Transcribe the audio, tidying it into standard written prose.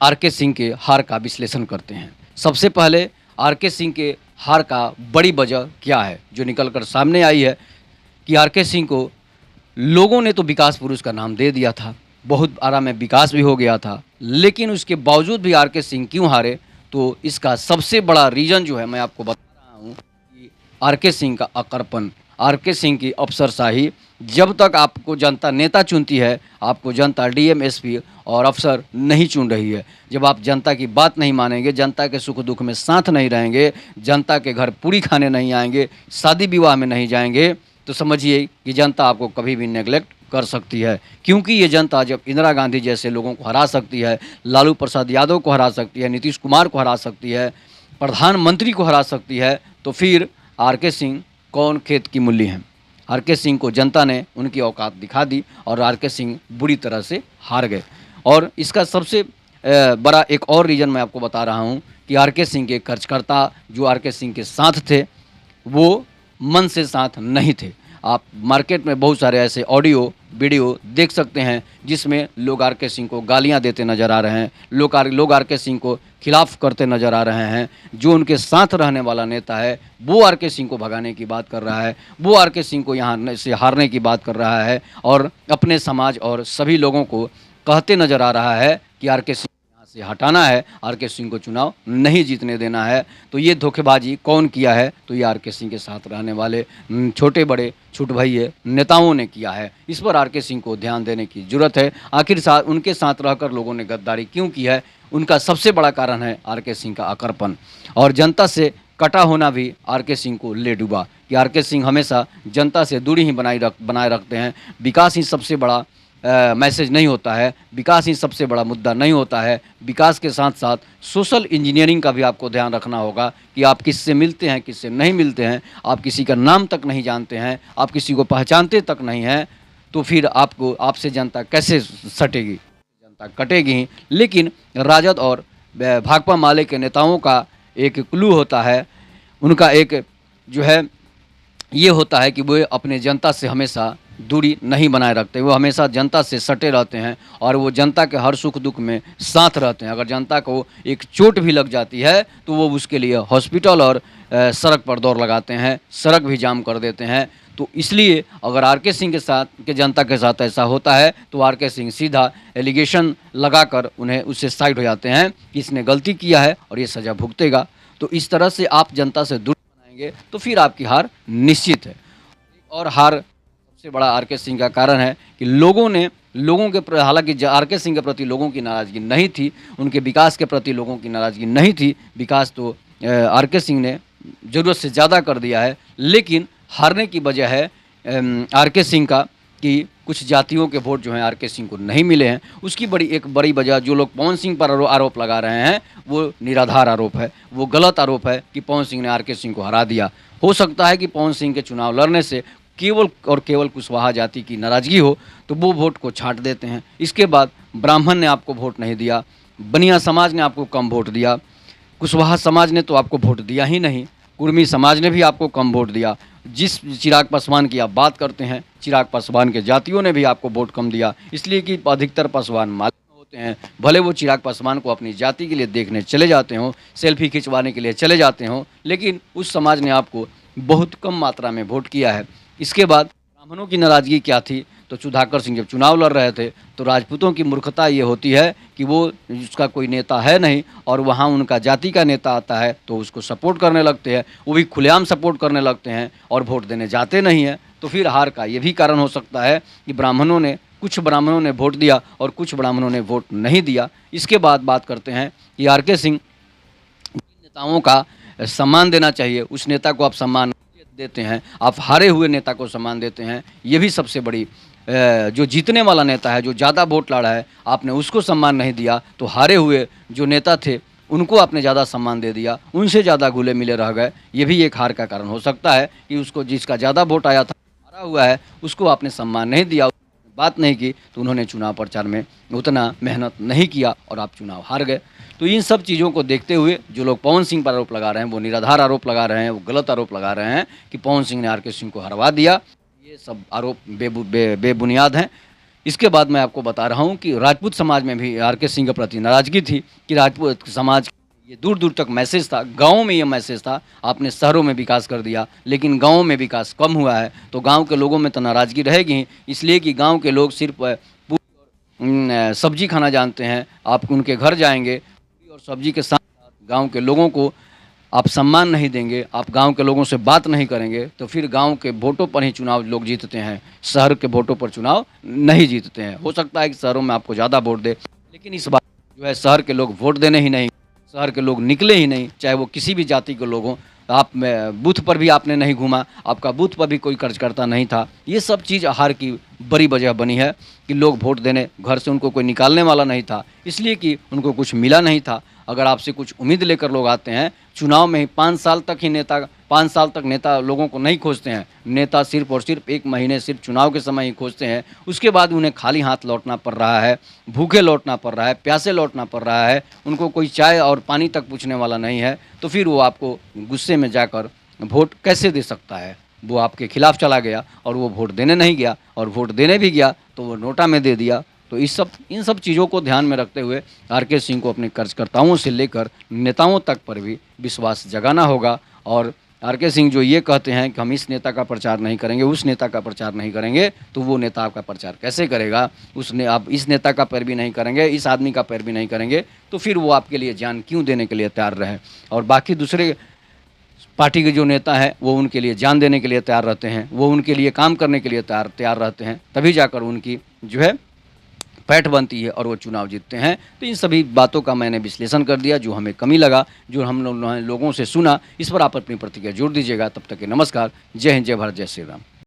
Are के सिंह के हार का विश्लेषण करते हैं। सबसे पहले आर के सिंह के हार का बड़ी वजह क्या है जो निकल कर सामने आई है कि आर के सिंह को लोगों ने तो विकास पुरुष का नाम दे दिया था, बहुत आरा में विकास भी हो गया था, लेकिन उसके बावजूद भी आर के सिंह क्यों हारे? तो इसका सबसे बड़ा रीज़न जो है मैं आपको बता रहा हूँ कि आर के सिंह का अकड़पन, आर के सिंह की अफसरशाही। जब तक आपको जनता नेता चुनती है, आपको जनता डीएम एसपी और अफसर नहीं चुन रही है। जब आप जनता की बात नहीं मानेंगे, जनता के सुख दुख में साथ नहीं रहेंगे, जनता के घर पूरी खाने नहीं आएंगे, शादी विवाह में नहीं जाएंगे, तो समझिए कि जनता आपको कभी भी नेगलेक्ट कर सकती है। क्योंकि ये जनता जब इंदिरा गांधी जैसे लोगों को हरा सकती है, लालू प्रसाद यादव को हरा सकती है, नीतीश कुमार को हरा सकती है, प्रधानमंत्री को हरा सकती है, तो फिर आर के सिंह कौन खेत की मूली हैं? आर के सिंह को जनता ने उनकी औकात दिखा दी और आर के सिंह बुरी तरह से हार गए। और इसका सबसे बड़ा एक और रीज़न मैं आपको बता रहा हूँ कि आर के सिंह के कार्यकर्ता जो आर के सिंह के साथ थे, वो मन से साथ नहीं थे। आप मार्केट में बहुत सारे ऐसे ऑडियो वीडियो देख सकते हैं जिसमें लोग आर के सिंह को गालियां देते नज़र आ रहे हैं, लोग आर के सिंह को खिलाफ करते नज़र आ रहे हैं। जो उनके साथ रहने वाला नेता है वो आर के सिंह को भगाने की बात कर रहा है, वो आर के सिंह को यहाँ से हारने की बात कर रहा है और अपने समाज और सभी लोगों को कहते नज़र आ रहा है कि आर के सिंह से हटाना है, आर के सिंह को चुनाव नहीं जीतने देना है। तो ये धोखेबाजी कौन किया है? तो ये आर के सिंह के साथ रहने वाले छोटे बड़े छुट भैये नेताओं ने किया है। इस पर आर के सिंह को ध्यान देने की जरूरत है। आखिर उनके साथ रहकर लोगों ने गद्दारी क्यों की है? उनका सबसे बड़ा कारण है आर के सिंह का अकड़पन और जनता से कटा होना भी आर के सिंह को ले डूबा कि आर के सिंह हमेशा जनता से दूरी ही बनाए रखते हैं। विकास ही सबसे बड़ा मैसेज नहीं होता है, विकास ही सबसे बड़ा मुद्दा नहीं होता है। विकास के साथ साथ सोशल इंजीनियरिंग का भी आपको ध्यान रखना होगा कि आप किससे मिलते हैं, किससे नहीं मिलते हैं, आप किसी का नाम तक नहीं जानते हैं, आप किसी को पहचानते तक नहीं हैं, तो फिर आपसे जनता कैसे सटेगी? जनता कटेगी ही। लेकिन राजद और भाकपा माले के नेताओं का एक क्लू होता है, उनका एक जो है ये होता है कि वो अपने जनता से हमेशा दूरी नहीं बनाए रखते, वो हमेशा जनता से सटे रहते हैं और वो जनता के हर सुख दुख में साथ रहते हैं। अगर जनता को एक चोट भी लग जाती है तो वो उसके लिए हॉस्पिटल और सड़क पर दौड़ लगाते हैं, सड़क भी जाम कर देते हैं। तो इसलिए अगर आर के सिंह के जनता के साथ ऐसा होता है तो आर के सिंह सीधा एलिगेशन लगाकर उन्हें उससे साइड हो जाते हैं कि इसने गलती किया है और ये सज़ा भुगतेगा। तो इस तरह से आप जनता से दूर बनाएंगे तो फिर आपकी हार निश्चित है। और हार सबसे बड़ा आर के सिंह का कारण है कि हालांकि आर के सिंह के प्रति लोगों की नाराज़गी नहीं थी, उनके विकास के प्रति लोगों की नाराज़गी नहीं थी। विकास तो आर के सिंह ने ज़रूरत से ज़्यादा कर दिया है, लेकिन हारने की वजह है आर के सिंह का कि कुछ जातियों के वोट जो हैं आर के सिंह को नहीं मिले हैं। उसकी एक बड़ी वजह जो लोग पवन सिंह पर आरोप लगा रहे हैं वो निराधार आरोप है, वो गलत आरोप है कि पवन सिंह ने आर के सिंह को हरा दिया। हो सकता है कि पवन सिंह के चुनाव लड़ने से केवल और केवल कुशवाहा जाति की नाराज़गी हो तो वो वोट को छांट देते हैं। इसके बाद ब्राह्मण ने आपको वोट नहीं दिया, बनिया समाज ने आपको कम वोट दिया, कुशवाहा समाज ने तो आपको वोट दिया ही नहीं, कुर्मी समाज ने भी आपको कम वोट दिया। जिस चिराग पासवान की आप बात करते हैं, चिराग पासवान के जातियों ने भी आपको वोट कम दिया, इसलिए कि अधिकतर पासवान मालूम होते हैं। भले वो चिराग पासवान को अपनी जाति के लिए देखने चले जाते हों, सेल्फी खिंचवाने के लिए चले जाते हों, लेकिन उस समाज ने आपको बहुत कम मात्रा में वोट किया है। इसके बाद ब्राह्मणों की नाराज़गी क्या थी? तो सुधाकर सिंह जब चुनाव लड़ रहे थे तो राजपूतों की मूर्खता ये होती है कि वो उसका कोई नेता है नहीं और वहाँ उनका जाति का नेता आता है तो उसको सपोर्ट करने लगते हैं, वो भी खुलेआम सपोर्ट करने लगते हैं और वोट देने जाते नहीं हैं। तो फिर हार का ये भी कारण हो सकता है कि कुछ ब्राह्मणों ने वोट दिया और कुछ ब्राह्मणों ने वोट नहीं दिया। इसके बाद बात करते हैं कि आर के सिंह नेताओं का सम्मान देना चाहिए, उस नेता को आप सम्मान देते हैं, आप हारे हुए नेता को सम्मान देते हैं। ये भी सबसे बड़ी जो जीतने वाला नेता है, जो ज़्यादा वोट लड़ा है, आपने उसको सम्मान नहीं दिया तो हारे हुए जो नेता थे उनको आपने ज़्यादा सम्मान दे दिया, उनसे ज़्यादा घुले मिले रह गए। ये भी एक हार का कारण हो सकता है कि उसको जिसका ज़्यादा वोट आया था, हारा हुआ है, उसको आपने सम्मान नहीं दिया, बात नहीं की तो उन्होंने चुनाव प्रचार में उतना मेहनत नहीं किया और आप चुनाव हार गए। तो इन सब चीज़ों को देखते हुए जो लोग पवन सिंह पर आरोप लगा रहे हैं वो निराधार आरोप लगा रहे हैं, वो गलत आरोप लगा रहे हैं कि पवन सिंह ने आर के सिंह को हरवा दिया। ये सब आरोप बेबुनियाद हैं। इसके बाद मैं आपको बता रहा हूँ कि राजपूत समाज में भी आर के सिंह के प्रति नाराज़गी थी कि राजपूत समाज ये दूर दूर तक मैसेज था, गाँव में ये मैसेज था, आपने शहरों में विकास कर दिया लेकिन गाँव में विकास कम हुआ है। तो गाँव के लोगों में तो नाराज़गी रहेगी ही, इसलिए कि गाँव के लोग सिर्फ सब्जी खाना जानते हैं। आप उनके घर जाएंगे पूरी और सब्जी के साथ साथ गाँव के लोगों को आप सम्मान नहीं देंगे, आप गांव के लोगों से बात नहीं करेंगे, तो फिर गांव के वोटों पर ही चुनाव लोग जीतते हैं, शहर के वोटों पर चुनाव नहीं जीतते हैं। हो सकता है कि शहरों में आपको ज़्यादा वोट दे, लेकिन इस बार जो है शहर के लोग वोट देने ही नहीं, शहर के लोग निकले ही नहीं, चाहे वो किसी भी जाति के लोग हों। आप बूथ पर भी आपने नहीं घूमा, आपका बूथ पर भी कोई कार्यकर्ता नहीं था। ये सब चीज़ हार की बड़ी वजह बनी है कि लोग वोट देने घर से उनको कोई निकालने वाला नहीं था, इसलिए कि उनको कुछ मिला नहीं था। अगर आपसे कुछ उम्मीद लेकर लोग आते हैं चुनाव में ही 5 साल तक ही नेता 5 साल तक नेता लोगों को नहीं खोजते हैं। नेता सिर्फ और सिर्फ 1 महीने सिर्फ चुनाव के समय ही खोजते हैं, उसके बाद उन्हें खाली हाथ लौटना पड़ रहा है, भूखे लौटना पड़ रहा है, प्यासे लौटना पड़ रहा है, उनको कोई चाय और पानी तक पूछने वाला नहीं है। तो फिर वो आपको गुस्से में जाकर वोट कैसे दे सकता है? वो आपके खिलाफ चला गया और वो वोट देने नहीं गया, और वोट देने भी गया तो वो नोटा में दे दिया। तो इन सब चीज़ों को ध्यान में रखते हुए आर के सिंह को अपने कार्यकर्ताओं से लेकर नेताओं तक पर भी विश्वास जगाना होगा। और आर के सिंह जो ये कहते हैं कि हम इस नेता का प्रचार नहीं करेंगे, उस नेता का प्रचार नहीं करेंगे, तो वो नेता आपका प्रचार कैसे करेगा? आप इस नेता का पैरवी नहीं करेंगे, इस आदमी का पैरवी नहीं करेंगे, तो फिर वो आपके लिए जान क्यों देने के लिए तैयार रहे? और बाकी दूसरे पार्टी के जो नेता हैं वो उनके लिए जान देने के लिए तैयार रहते हैं, वो उनके लिए काम करने के लिए तैयार रहते हैं, तभी जाकर उनकी जो है पैठ बनती है और वो चुनाव जीतते हैं। तो इन सभी बातों का मैंने विश्लेषण कर दिया, जो हमें कमी लगा, जो हम लोगों से सुना, इस पर आप अपनी प्रतिक्रिया जोड़ दीजिएगा। तब तक के नमस्कार, जय हिंद, जय भारत, जय श्री राम।